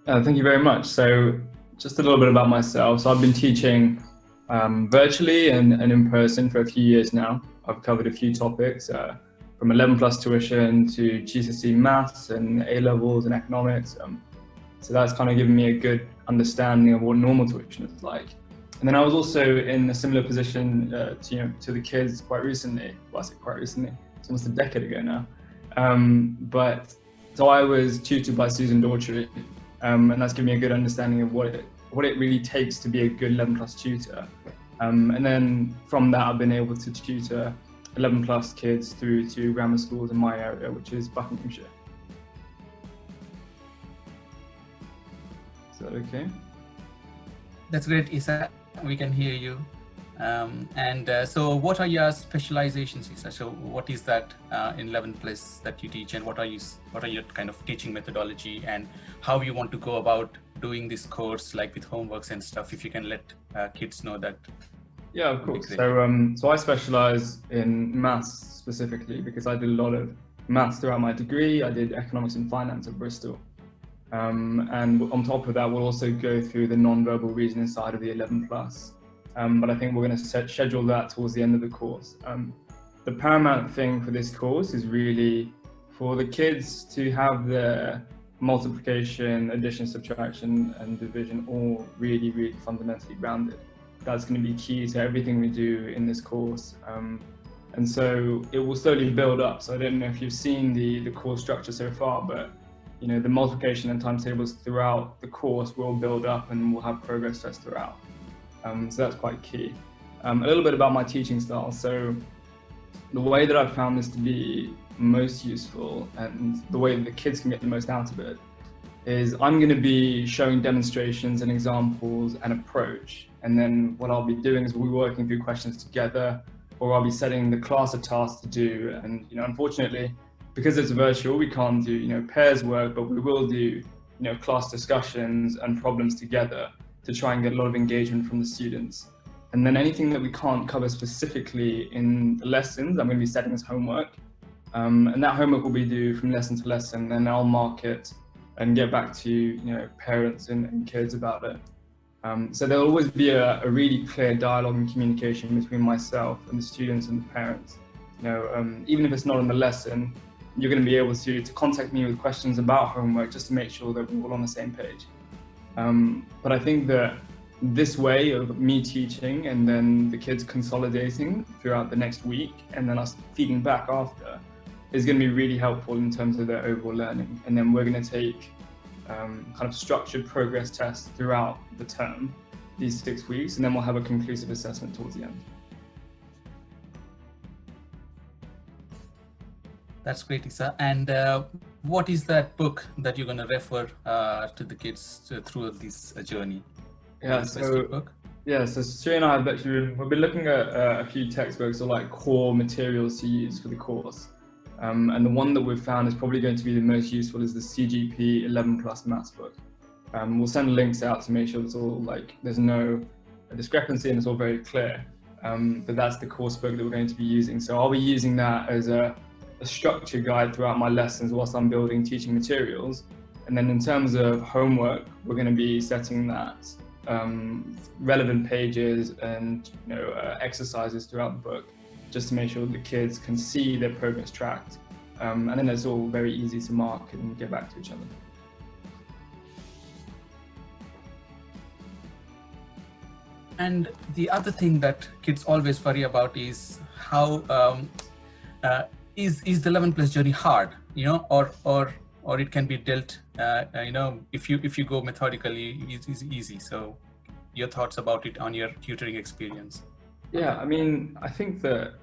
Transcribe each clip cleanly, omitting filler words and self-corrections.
Thank you very much. So, just a little bit about myself. So, I've been teaching virtually and in person for a few years now. I've covered a few topics from 11 plus tuition to GCSE maths and A levels and economics. So, that's kind of given me a good understanding of what normal tuition is like. And then I was also in a similar position to the kids quite recently. Well, I say quite recently, it's almost a decade ago now. But so I was tutored by Susan Daughtry, and that's given me a good understanding of what it really takes to be a good 11 plus tutor. And then from that, I've been able to tutor 11 plus kids through to grammar schools in my area, which is Buckinghamshire. Is that okay? That's great, Isa. We can hear you. So what are your specializations, Isa? So what is that in 11 plus that you teach, and what are your kind of teaching methodology, and how you want to go about doing this course, like with homeworks and stuff, if you can let kids know that. Yeah, of course. So I specialize in maths specifically because I did a lot of maths throughout my degree. I did economics and finance at Bristol. And on top of that, we'll also go through the non-verbal reasoning side of the 11 plus. But I think we're going to schedule that towards the end of the course. The paramount thing for this course is really for the kids to have their multiplication, addition, subtraction, and division all really, really fundamentally grounded. That's going to be key to everything we do in this course. And so it will slowly build up. So I don't know if you've seen the course structure so far, but the multiplication and timetables throughout the course will build up and we'll have progress tests throughout. So that's quite key. A little bit about my teaching style. So the way that I've found this to be most useful and the way that the kids can get the most out of it is I'm going to be showing demonstrations and examples and approach. And then what I'll be doing is we'll be working through questions together, or I'll be setting the class a task to do. And unfortunately, because it's virtual, we can't do pairs work, but we will do class discussions and problems together to try and get a lot of engagement from the students. And then anything that we can't cover specifically in the lessons, I'm going to be setting as homework. And that homework will be due from lesson to lesson, and I'll mark it and get back to parents and kids about it. So there'll always be a really clear dialogue and communication between myself and the students and the parents. Even if it's not on the lesson, you're going to be able to contact me with questions about homework just to make sure that we're all on the same page. But I think that this way of me teaching and then the kids consolidating throughout the next week and then us feeding back after is going to be really helpful in terms of their overall learning. And then we're going to take kind of structured progress tests throughout the term, these 6 weeks, and then we'll have a conclusive assessment towards the end. That's great, Isa. And what is that book that you're going to refer to the kids through this journey? Yeah, so Sri and I have actually we've been looking at a few textbooks or like core materials to use for the course. And the one that we've found is probably going to be the most useful is the CGP 11 plus maths book. We'll send links out to make sure it's all there's no discrepancy and it's all very clear. But that's the course book that we're going to be using. So I'll be using that as a structured guide throughout my lessons whilst I'm building teaching materials. And then in terms of homework, we're going to be setting that relevant pages and exercises throughout the book, just to make sure the kids can see their progress tracked. And then it's all very easy to mark and get back to each other. And the other thing that kids always worry about is how is the 11 plus journey hard, or it can be dealt, if you go methodically, it's easy. So your thoughts about it on your tutoring experience? Yeah, I mean, I think that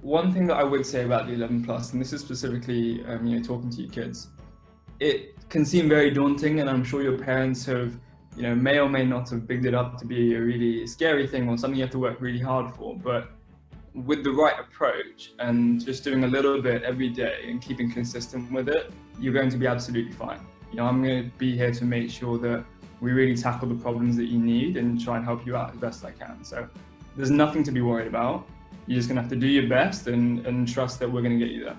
one thing that I would say about the 11 plus, and this is specifically, talking to your kids, it can seem very daunting, and I'm sure your parents have, may or may not have bigged it up to be a really scary thing or something you have to work really hard for. But with the right approach and just doing a little bit every day and keeping consistent with it, you're going to be absolutely fine. I'm going to be here to make sure that we really tackle the problems that you need and try and help you out as best I can. So there's nothing to be worried about. You're just going to have to do your best and trust that we're going to get you there.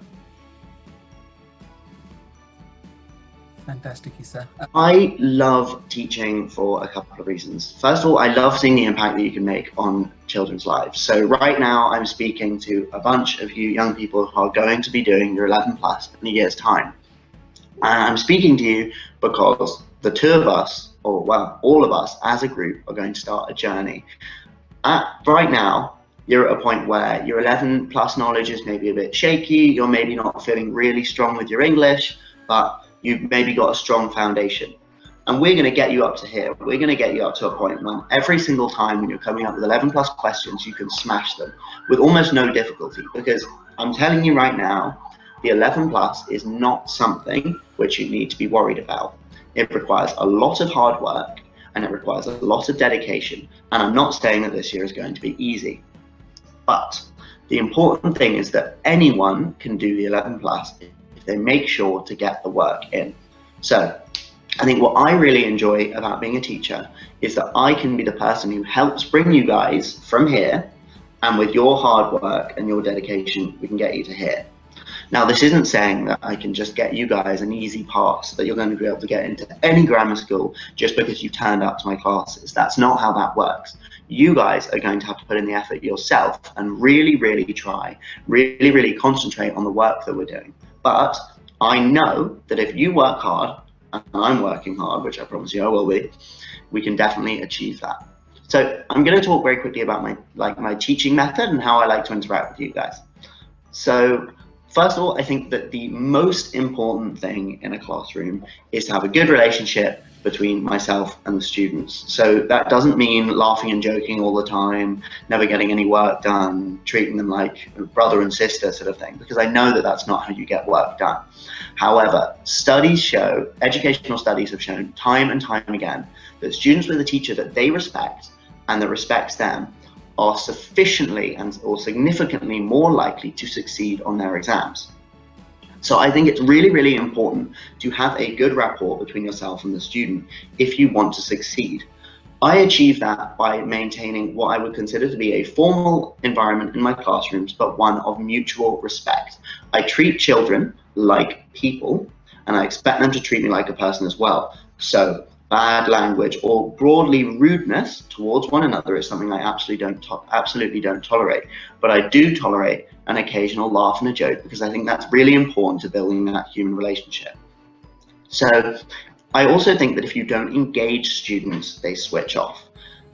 Fantastic, Isa. I love teaching for a couple of reasons. First of all, I love seeing the impact that you can make on children's lives. So right now I'm speaking to a bunch of you young people who are going to be doing your 11 plus in a year's time. And I'm speaking to you because the two of us, or well, all of us as a group, are going to start a journey. Right now, you're at a point where your 11 plus knowledge is maybe a bit shaky, you're maybe not feeling really strong with your English, but you've maybe got a strong foundation. And we're going to get you up to here. We're going to get you up to a point when every single time when you're coming up with 11 plus questions, you can smash them with almost no difficulty. Because I'm telling you right now, the 11 plus is not something which you need to be worried about. It requires a lot of hard work and it requires a lot of dedication. And I'm not saying that this year is going to be easy. But the important thing is that anyone can do the 11 plus if they make sure to get the work in. So I think what I really enjoy about being a teacher is that I can be the person who helps bring you guys from here, and with your hard work and your dedication, we can get you to here. Now, this isn't saying that I can just get you guys an easy pass, that you're going to be able to get into any grammar school just because you turned up to my classes. That's not how that works. You guys are going to have to put in the effort yourself and really, really try, really, really concentrate on the work that we're doing. But I know that if you work hard, and I'm working hard, which I promise you I will be, we can definitely achieve that. So I'm going to talk very quickly about my teaching method and how I like to interact with you guys. So first of all, I think that the most important thing in a classroom is to have a good relationship between myself and the students. So that doesn't mean laughing and joking all the time, never getting any work done, treating them like brother and sister sort of thing, because I know that that's not how you get work done. However, educational studies have shown time and time again that students with a teacher that they respect and that respects them are sufficiently or significantly more likely to succeed on their exams. So I think it's really, really important to have a good rapport between yourself and the student if you want to succeed. I achieve that by maintaining what I would consider to be a formal environment in my classrooms, but one of mutual respect. I treat children like people, and I expect them to treat me like a person as well. So bad language or broadly rudeness towards one another is something I absolutely don't tolerate. But I do tolerate an occasional laugh and a joke because I think that's really important to building that human relationship. So I also think that if you don't engage students, they switch off.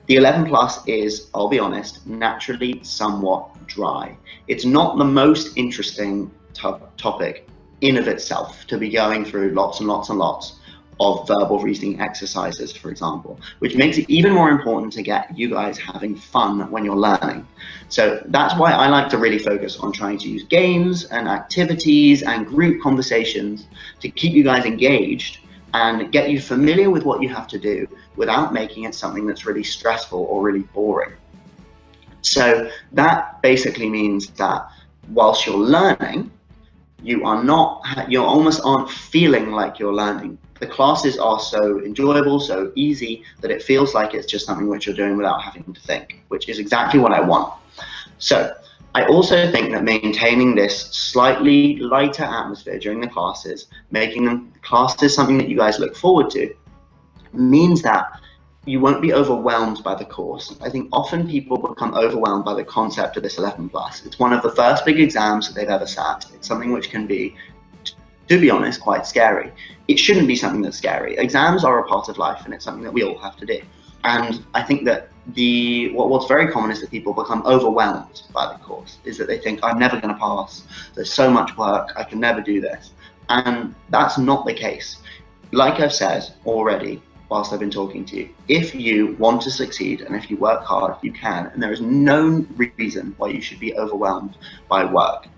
The 11 plus is, I'll be honest, naturally somewhat dry. It's not the most interesting topic in of itself to be going through lots and lots and lots of verbal reasoning exercises, for example, which makes it even more important to get you guys having fun when you're learning. So that's why I like to really focus on trying to use games and activities and group conversations to keep you guys engaged and get you familiar with what you have to do without making it something that's really stressful or really boring. So that basically means that whilst you're learning, you almost aren't feeling like you're learning. The classes are so enjoyable, so easy, that it feels like it's just something which you're doing without having to think, which is exactly what I want. So I also think that maintaining this slightly lighter atmosphere during the classes, making the classes something that you guys look forward to, means that you won't be overwhelmed by the course. I think often people become overwhelmed by the concept of this 11 plus. It's one of the first big exams that they've ever sat. It's something which can be, to be honest, quite scary. It shouldn't be something that's scary. Exams are a part of life and it's something that we all have to do. And I think that what's very common is that people become overwhelmed by the course, is that they think, I'm never going to pass. There's so much work, I can never do this. And that's not the case. Like I've said already, whilst I've been talking to you, if you want to succeed and if you work hard, you can. And there is no reason why you should be overwhelmed by work.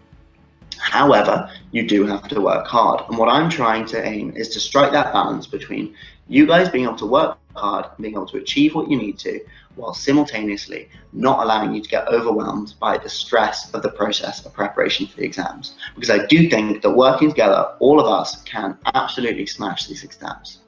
However, you do have to work hard. And what I'm trying to aim is to strike that balance between you guys being able to work hard and being able to achieve what you need to, while simultaneously not allowing you to get overwhelmed by the stress of the process of preparation for the exams. Because I do think that working together, all of us can absolutely smash these exams.